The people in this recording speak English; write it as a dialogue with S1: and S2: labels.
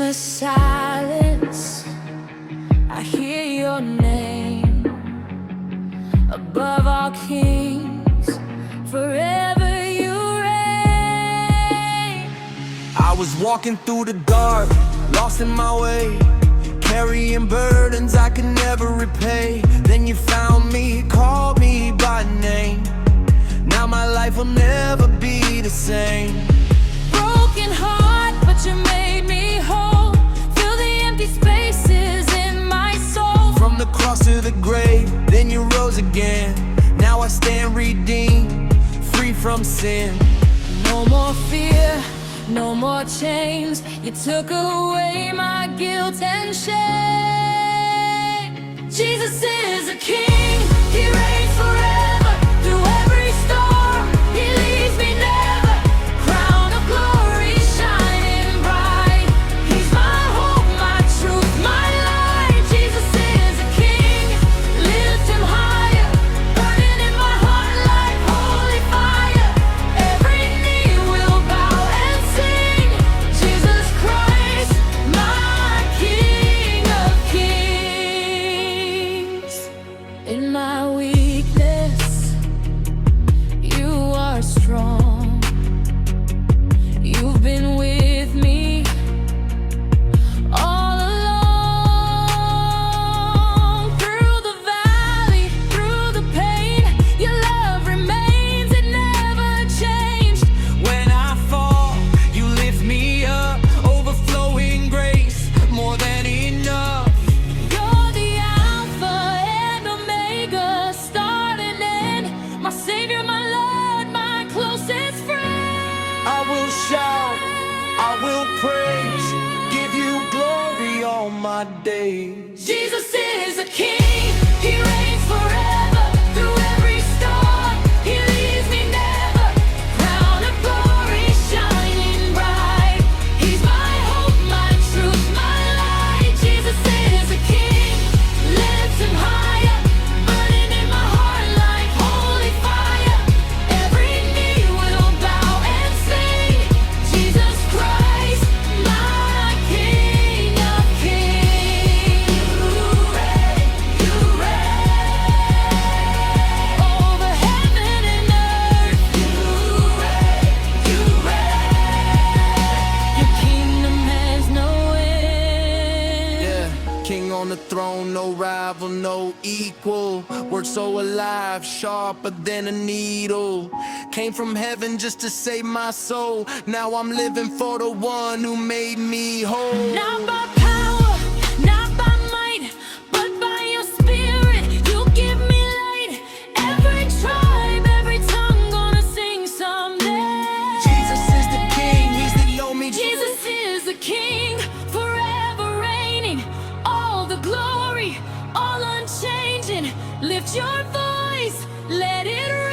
S1: the silence, I hear your name above all kings, forever you reign.
S2: I was walking through the dark, lost in my way, carrying burdens I could never repay. Then you found me, called me by name. Now my life will never be the same.
S1: Broken heart, but you made me whole. Fill the empty spaces in my soul.
S2: From the cross to the grave, then you rose again. Now I stand redeemed, free from sin.
S1: No more fear, no more chains. You took away my guilt and shame. Jesus is a king, he reigns forever. Through every storm, he leaves me never. Crown of glory shining bright. He's my hope, my truth, my light. Jesus is a king, lift him higher. Burning in my heart like holy fire. Every knee will bow and sing. Jesus Christ, my King of Kings. In my weakness, you are strong. You've been with me all along. Through the valley, through the pain, your love remains, it never changed.
S2: When I fall, you lift me up, overflowing grace, more than enough.
S1: You're the Alpha and Omega, start and end. My Savior, my Lord, my closest friend.
S2: I will shout, I will praise, give you glory all my days.
S1: Jesus is a king, he reigns forever. Through every storm, he leaves me never. Crown of glory shining bright. He's my hope, my truth, my light. Jesus is a king, lift him higher. Burning in my heart like holy fire. Every knee will bow and sing. Jesus Christ, my King of Kings. You reign over heaven and earth. You reign. Your kingdom has no end.
S2: Yeah, king on the throne, no rival, no equal. Word so alive, sharper than a needle. Came from heaven just to save my soul. Now I'm living for the one who made me whole.
S1: Not by power, not by might, but by your spirit, you give me light. Every tribe, every tongue gonna sing someday.
S2: Jesus is the king, he's the only
S1: Jesus is the king, forever reigning. All the glory, all unchanging. Lift your voice, let it ring.